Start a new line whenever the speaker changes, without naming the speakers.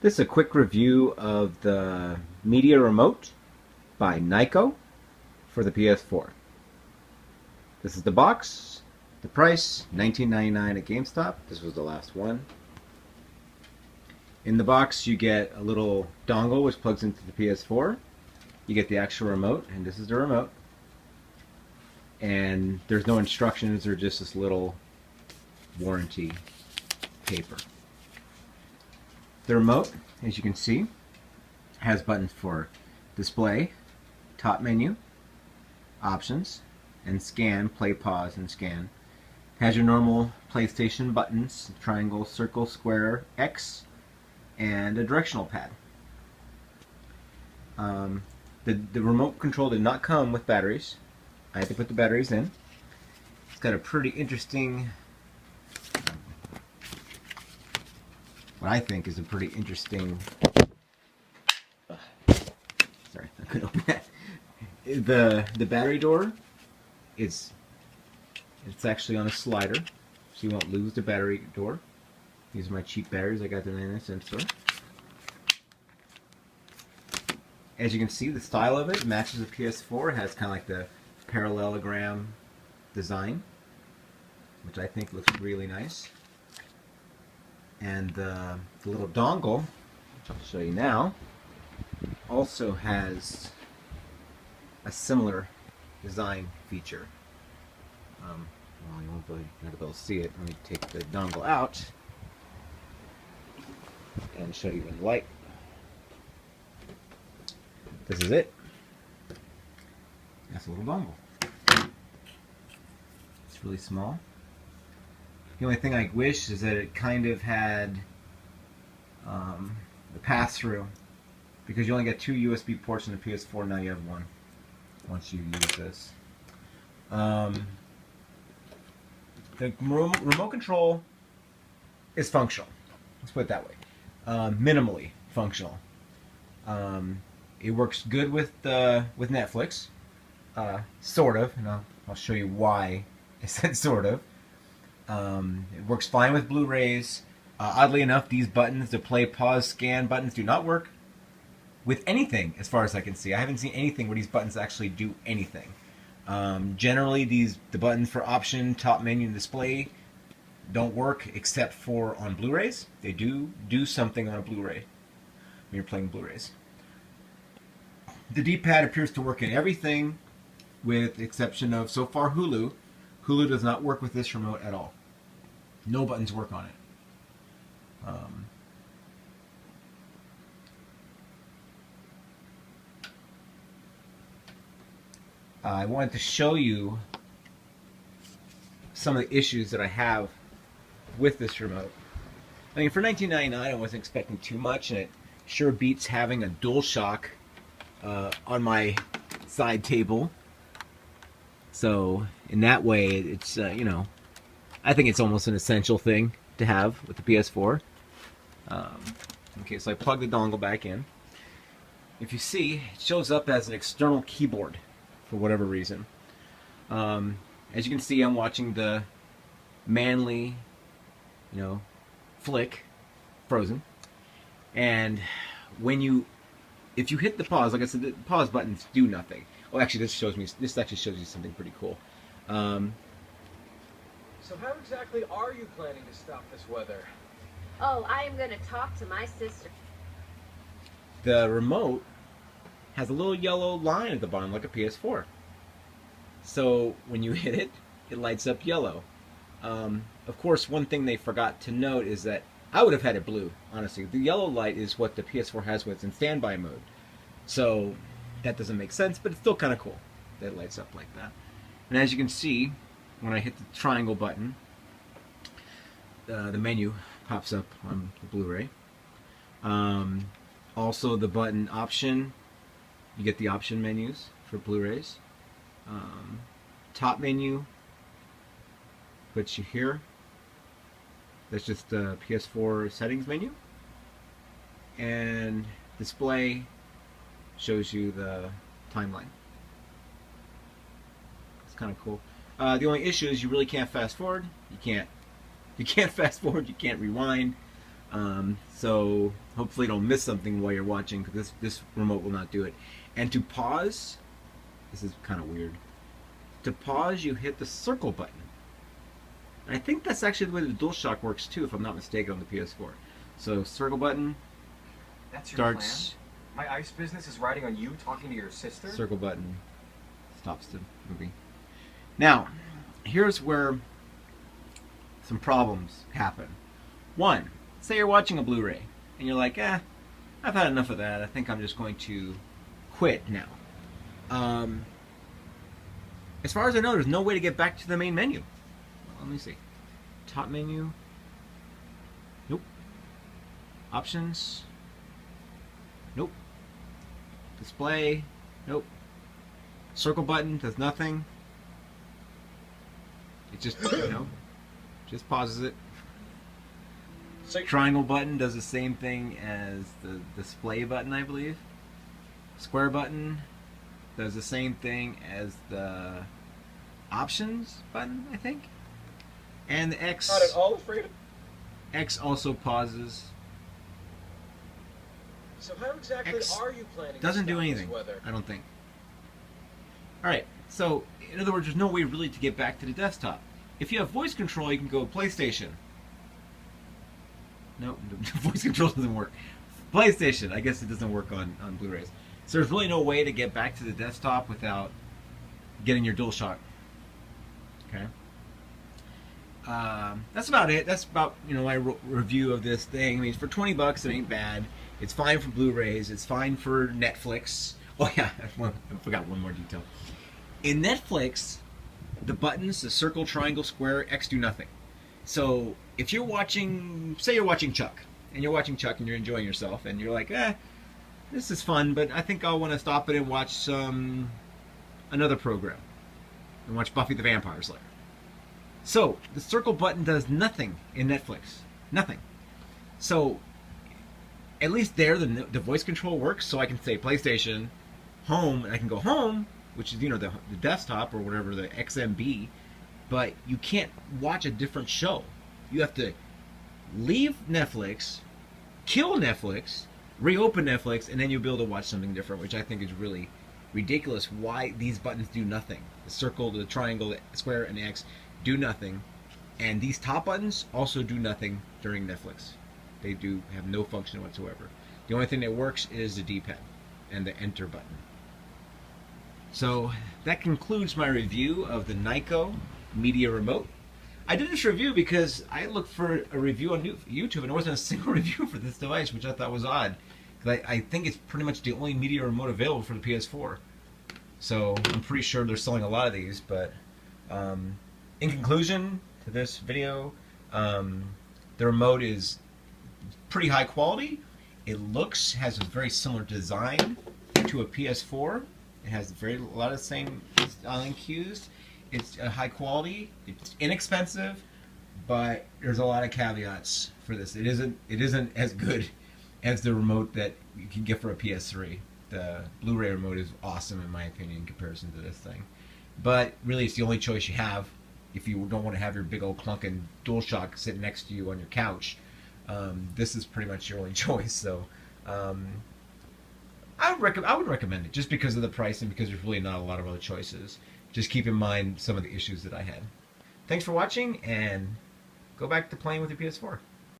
This is a quick review of the Media Remote by Nyko for the PS4. This is the box. The price, $19.99 at GameStop. This was the last one. In the box you get a little dongle which plugs into the PS4. You get the actual remote, and this is the remote. And there's no instructions, or just this little warranty paper. The remote, as you can see, has buttons for display, top menu, options, and scan, play, pause, and scan. It has your normal PlayStation buttons, triangle, circle, square, X, and a directional pad. The remote control did not come with batteries. I had to put the batteries in. It's got a pretty interesting, what I think is a pretty interesting, sorry, I couldn't open that. The battery door it's actually on a slider, so you won't lose the battery door. These are my cheap batteries I got at the 99-cent store. As you can see, the style of it matches the PS4. It has kind of like the parallelogram design, which I think looks really nice. And the little dongle, which I'll show you now, also has a similar design feature. Well, you won't be able to see it. Let me take the dongle out and show you in light. This is it. That's a little dongle. It's really small. The only thing I wish is that it kind of had the pass-through, because you only get 2 USB ports in the PS4. Now you have 1 once you use this. The remote control is functional. Let's put it that way. Minimally functional. It works good with Netflix, sort of, and I'll show you why I said sort of. It works fine with Blu-rays. Oddly enough, these buttons, the play, pause, scan buttons, do not work with anything as far as I can see. I haven't seen anything where these buttons actually do anything. Generally, the buttons for option, top menu, and display don't work except for on Blu-rays. They do something on a Blu-ray when you're playing Blu-rays. The D-pad appears to work in everything, with the exception of, so far, Hulu. Hulu does not work with this remote at all. No buttons work on it. I wanted to show you some of the issues that I have with this remote. I mean, for $19.99, I wasn't expecting too much, and it sure beats having a DualShock on my side table. So in that way, it's you know, I think it's almost an essential thing to have with the PS4. Okay, so I plug the dongle back in. If you see, it shows up as an external keyboard for whatever reason. As you can see, I'm watching the Manly, flick, Frozen, and if you hit the pause, like I said, the pause buttons do nothing. Oh, actually, this actually shows you something pretty cool.
So how exactly are you planning to stop this weather?
Oh, I am going to talk to my sister.
The remote has a little yellow line at the bottom, like a PS4. So when you hit it, it lights up yellow. Of course, one thing they forgot to note is that I would have had it blue, honestly. The yellow light is what the PS4 has when it's in standby mode. So that doesn't make sense, but it's still kind of cool that it lights up like that. And as you can see, when I hit the triangle button, the menu pops up on the Blu-ray. Also, the button option, you get the option menus for Blu-rays. Top menu puts you here. That's just the PS4 settings menu. And display shows you the timeline. It's kind of cool. The only issue is you really can't fast forward. You can't fast forward. You can't rewind. So hopefully you don't miss something while you're watching, because this remote will not do it. And to pause, this is kind of weird. To pause, you hit the circle button. And I think that's actually the way the DualShock works too, if I'm not mistaken, on the PS4. So circle button.
That's your
starts.
plan? My ice business is riding on you talking to your sister?
Circle button stops the movie. Now, here's where some problems happen. One, say you're watching a Blu-ray and you're like, I've had enough of that. I think I'm just going to quit now. As far as I know, there's no way to get back to the main menu. Well, let me see. Top menu. Nope. Options. Nope. Display. Nope. Circle button does nothing. It just, just pauses it. Triangle button does the same thing as the display button, I believe. Square button does the same thing as the options button, I think. And the X.
Not at all afraid of...
X also pauses.
So how exactly
X
are you planning
doesn't
to
do
stop
anything,
this weather?
I don't think. Alright, so in other words, there's no way really to get back to the desktop. If you have voice control, you can go PlayStation. No, voice control doesn't work. PlayStation, I guess it doesn't work on Blu-rays. So there's really no way to get back to the desktop without getting your DualShock. Okay. That's about it. That's about my review of this thing. I mean, for $20, it ain't bad. It's fine for Blu-rays. It's fine for Netflix. Oh yeah, I forgot one more detail. In Netflix, the buttons, the circle, triangle, square, X do nothing. So if you're watching, say you're watching Chuck, and you're enjoying yourself, and you're like, this is fun, but I think I'll want to stop it and watch another program, and watch Buffy the Vampire Slayer. So the circle button does nothing in Netflix, nothing. So at least there, the voice control works, so I can say PlayStation, home, and I can go home, which is the desktop or whatever, the XMB. But you can't watch a different show. You have to leave Netflix, kill Netflix, reopen Netflix, and then you'll be able to watch something different, which I think is really ridiculous. Why these buttons do nothing. The circle, the triangle, the square, and the X do nothing. And these top buttons also do nothing during Netflix. They have no function whatsoever. The only thing that works is the D-pad and the enter button. So that concludes my review of the Nyko Media Remote. I did this review because I looked for a review on YouTube and there wasn't a single review for this device, which I thought was odd. Because I think it's pretty much the only media remote available for the PS4. So I'm pretty sure they're selling a lot of these. But in conclusion to this video, the remote is pretty high quality. It has a very similar design to a PS4. It has a lot of the same styling cues. It's high quality. It's inexpensive, but there's a lot of caveats for this. It isn't as good as the remote that you can get for a PS3. The Blu-ray remote is awesome in my opinion in comparison to this thing. But really, it's the only choice you have if you don't want to have your big old clunking DualShock sitting next to you on your couch. This is pretty much your only choice. So I would recommend it just because of the price and because there's really not a lot of other choices. Just keep in mind some of the issues that I had. Thanks for watching, and go back to playing with your PS4.